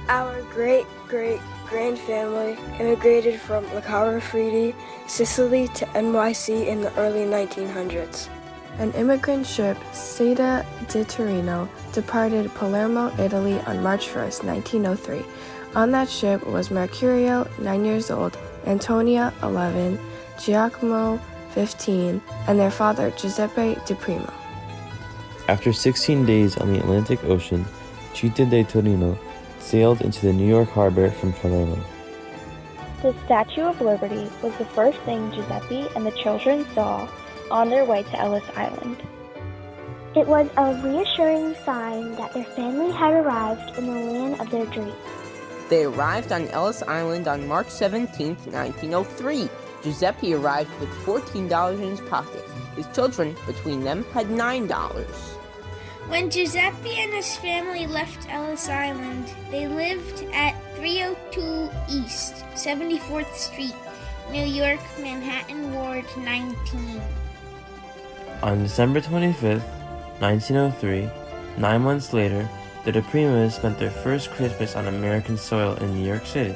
Our great-great-grand family immigrated from Le Havre, Sicily to NYC in the early 1900s. An immigrant ship, Seda di Torino, departed Palermo, Italy on March 1st, 1903. On that ship was Mercurio, 9 years old, Antonia, 11, Giacomo, 15, and their father, Giuseppe di Primo. After 16 days on the Atlantic Ocean, Città di Torino sailed into the New York harbor from Palermo. The Statue of Liberty was the first thing Giuseppe and the children saw on their way to Ellis Island. It was a reassuring sign that their family had arrived in the land of their dreams. They arrived on Ellis Island on March 17, 1903. Giuseppe arrived with $14 in his pocket. His children, between them, had $9. When Giuseppe and his family left Ellis Island, they lived at 302 East 74th Street, New York, Manhattan, Ward 19. On December 25th, 1903, 9 months later, the De Primas spent their first Christmas on American soil in New York City.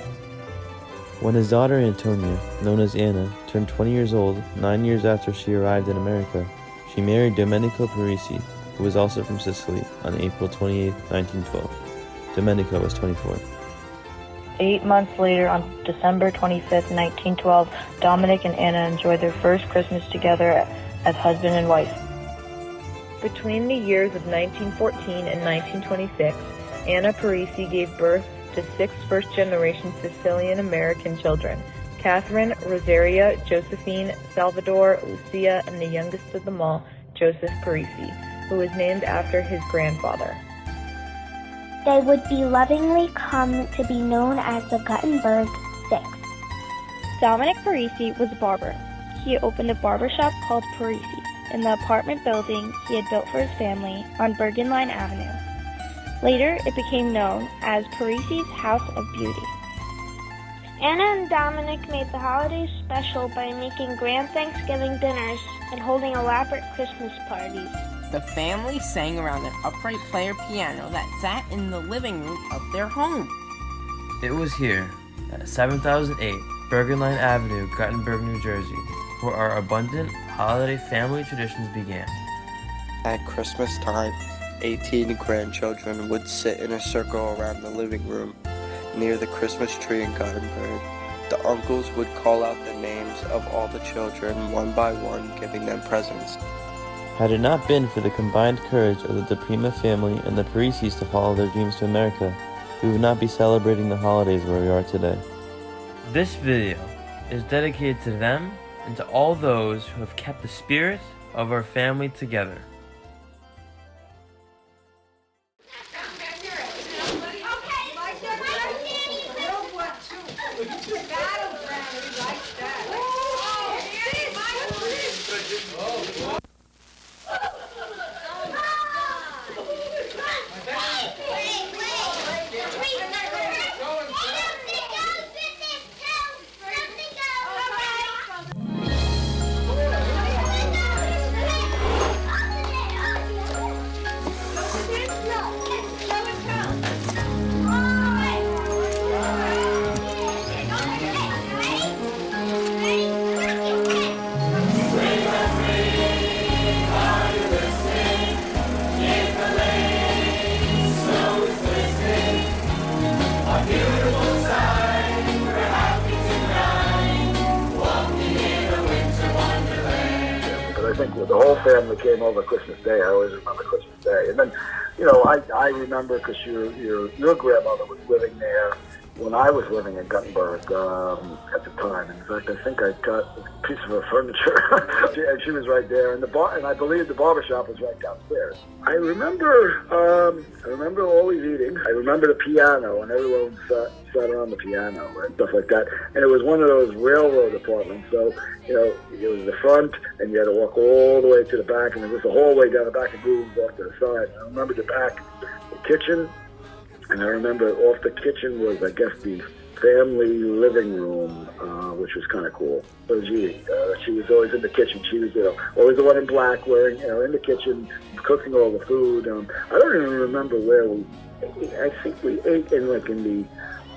When his daughter Antonia, known as Anna, turned 20 years old, 9 years after she arrived in America, she married Domenico Parisi, who was also from Sicily, on April 28, 1912. Domenico was 24. 8 months later, on December 25th, 1912, Dominic and Anna enjoyed their first Christmas together as husband and wife. Between the years of 1914 and 1926, Anna Parisi gave birth to 6 first-generation Sicilian-American children: Catherine, Rosaria, Josephine, Salvador, Lucia, and the youngest of them all, Joseph Parisi, who was named after his grandfather. They would be lovingly come to be known as the Gutenberg Six. Dominic Parisi was a barber. He opened a barbershop called Parisi in the apartment building he had built for his family on Bergen Line Avenue. Later, it became known as Parisi's House of Beauty. Anna and Dominic made the holidays special by making grand Thanksgiving dinners and holding elaborate Christmas parties. The family sang around an upright player piano that sat in the living room of their home. It was here, at 7008 Bergen Line Avenue, Gothenburg, New Jersey, where our abundant holiday family traditions began. At Christmas time, 18 grandchildren would sit in a circle around the living room near the Christmas tree in Gothenburg. The uncles would call out the names of all the children one by one, giving them presents. Had it not been for the combined courage of the De Prima family and the Parisis to follow their dreams to America, we would not be celebrating the holidays where we are today. This video is dedicated to them and to all those who have kept the spirit of our family together. I think the whole family came over Christmas Day. I always remember Christmas Day. And then, I remember because your grandmother was living there when I was living in Gothenburg at the time. In fact, I think I got a piece of her furniture, and she was right there. And I believe the barbershop was right downstairs. I remember always eating. I remember the piano, and everyone sat around the piano and stuff like that. And it was one of those railroad apartments, so it was the front, and you had to walk all the way to the back, and there was a hallway down the back and rooms off to the side. I remember the back, the kitchen. And I remember off the kitchen was, I guess, the family living room, which was kind of cool. So she was always in the kitchen. She was, always the one in black, wearing, in the kitchen, cooking all the food. I don't even remember where we. I think we ate in the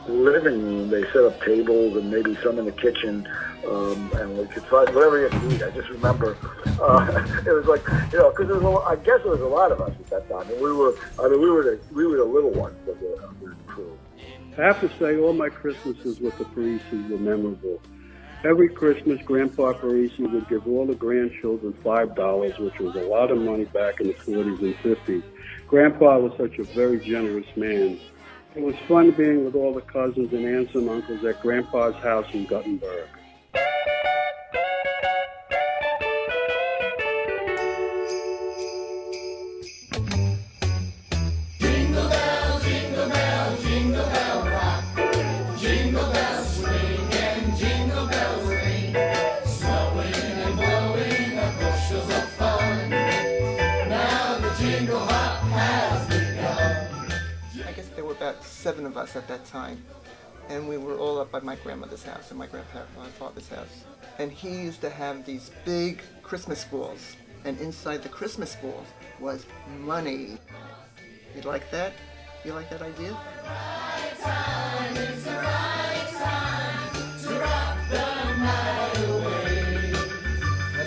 living room. They set up tables and maybe some in the kitchen, and we could find whatever you could eat. I just remember it was like, because I guess there was a lot of us at that time, and we were the little ones of the crew. I have to say, all my Christmases with the Parisis were memorable. Every Christmas, Grandpa Parisi would give all the grandchildren $5, which was a lot of money back in the 40s and 50s. Grandpa was such a very generous man. It was fun being with all the cousins and aunts and uncles at Grandpa's house in Guttenberg. Jingle bell, jingle bell, jingle bell rock. Jingle bells swing and jingle bells ring. Snowing and blowing the bushels of fun. Now the jingle hop has begun. I guess there were about 7 of us at that time. And we were all up at my grandmother's house and my grandfather's house. And he used to have these big Christmas balls. And inside the Christmas balls was money. You like that? You like that idea? Right time is the right time to rock the night away.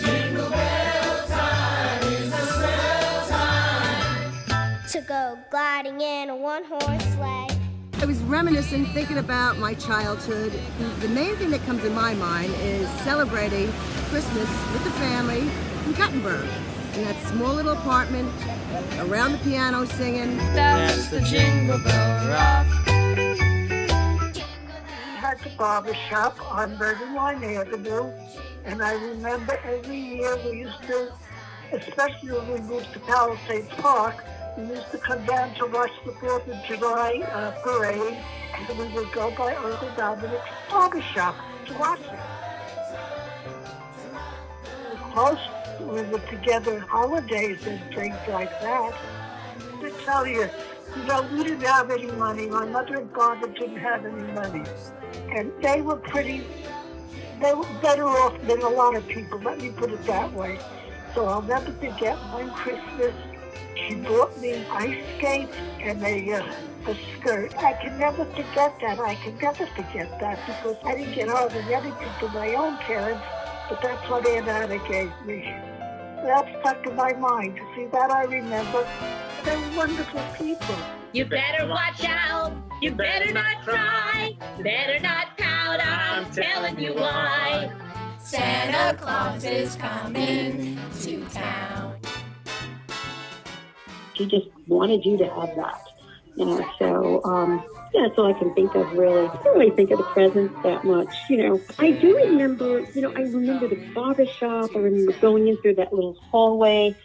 Jingle bell time is the swell time to go gliding in a one-horse sleigh. I was reminiscing, thinking about my childhood. The main thing that comes in my mind is celebrating Christmas with the family in Guttenberg, in that small little apartment, around the piano singing. That's the Jingle Bell Rock. We had the barber shop on Bergen Line Avenue, and I remember every year we used to, especially when we moved to Palisades Park, we used to come down to watch the 4th of July parade, and we would go by Uncle Dominic's barbershop to watch it. We were close, we were together on holidays and things like that. To tell you, we didn't have any money. My mother and father didn't have any money. And they were better off than a lot of people, let me put it that way. So I'll never forget one Christmas, she bought me ice skates and a skirt. I can never forget that. Because I didn't get hardly anything from my own parents, but that's what Aunt Anna gave me. That stuck in my mind. See, that I remember. They were wonderful people. You better watch out. You better not cry. Better not pout. I'm telling you why. Santa Claus is coming to town. She just wanted you to have that, so, that's all I can think of, really. I don't really think of the presents that much, I do remember, I remember the barber shop. I remember going in through that little hallway.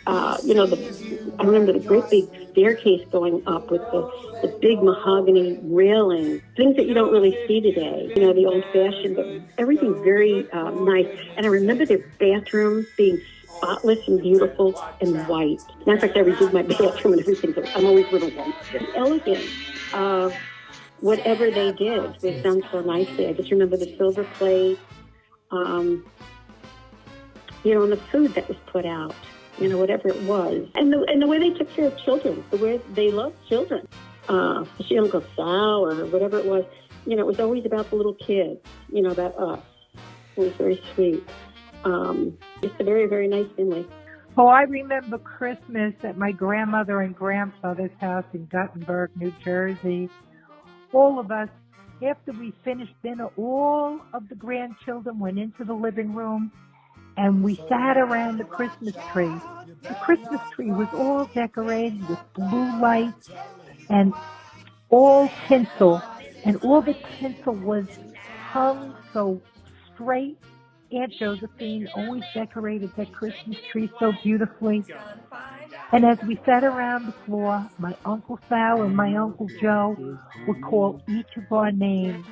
I remember the great big staircase going up with the big mahogany railing, things that you don't really see today, the old-fashioned, but everything very nice. And I remember their bathrooms being spotless and beautiful and white. Matter of fact, I redid my bathroom and everything, so I'm always little white. The elegance of whatever they did was done so nicely. I just remember the silver plate, and the food that was put out, whatever it was. And the way they took care of children, the way they loved children, especially Uncle Sal or whatever it was, it was always about the little kids, about us. It was very sweet. Just a very, very nice family. Oh, I remember Christmas at my grandmother and grandfather's house in Guttenberg, New Jersey. All of us, after we finished dinner, all of the grandchildren went into the living room and we sat around the Christmas tree. The Christmas tree was all decorated with blue lights and all tinsel. And all the tinsel was hung so straight. Aunt Josephine always decorated that Christmas tree so beautifully. And as we sat around the floor, my Uncle Sal and my Uncle Joe would call each of our names,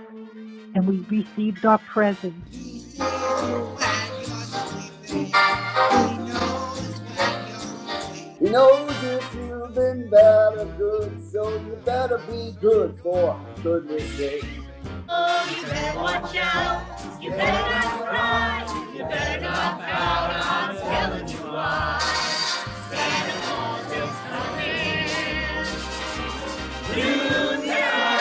and we received our presents. He knows if you've been bad or good, so you better be good for goodness sake. Oh, you better watch out. You better not cry. You better not pout. I'm telling you why. Santa Claus is coming tonight.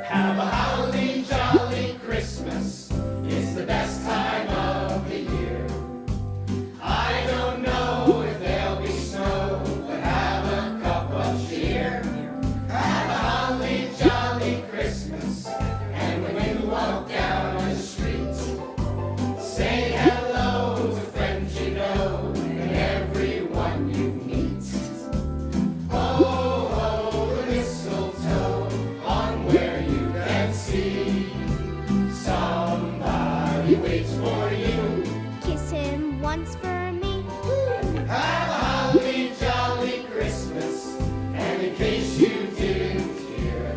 Have a holly jolly Christmas. It's the best time of the year. I don't know if there'll be snow, but have a cup of cheer. Have a holly jolly Christmas. And when you walk down the street, say hello to friends you know and everyone you meet. Oh, oh, the mistletoe on where you can see. Somebody waits for you. Kiss him once for me. Have a holly jolly Christmas. And in case you didn't hear,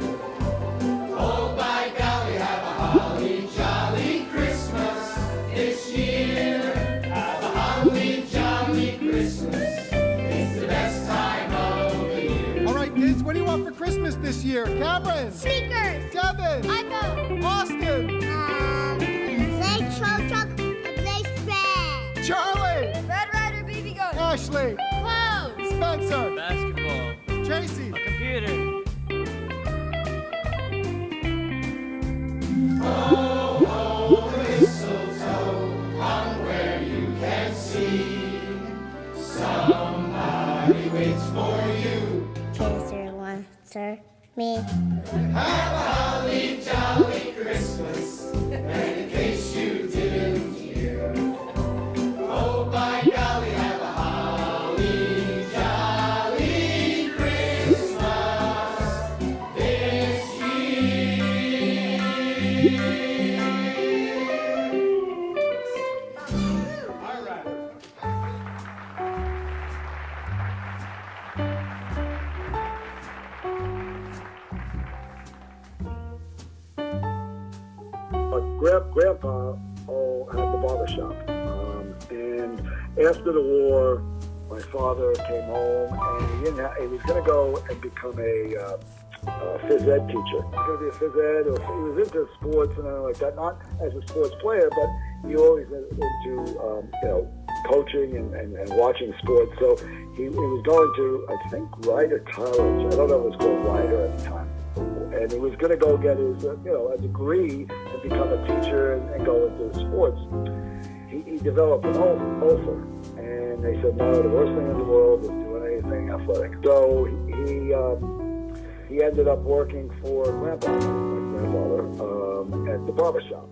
oh by golly, have a holly jolly Christmas this year. Have a holly jolly Christmas. It's the best time of the year. All right, kids, what do you want for Christmas this year? Cameron! Sneakers. Devin! iPhone. Austin! Play troll truck and play spare. Charlie! Red Ryder BB gun. Ashley! Clothes. Spencer! Basketball. Tracy! A computer. Oh, oh, the mistletoe on where you can see. Somebody waits for you. Kiss her once for me. Have a holly jolly Christmas. And in case you didn't hear, oh by golly, have a holly jolly Christmas this year. All right. Grandpa had the barber shop. And after the war, my father came home and he was going to go and become a phys ed teacher. He was going to be a phys ed, or he was into sports and everything like that. Not as a sports player, but he always was into coaching and watching sports. So he was going to, I think, Rider College. I don't know if it was called Rider at the time. And he was going to go get his, a degree and become a teacher and go into sports. He developed an ulcer, and they said, no, the worst thing in the world is doing anything athletic. So he ended up working for my grandfather, at the barbershop.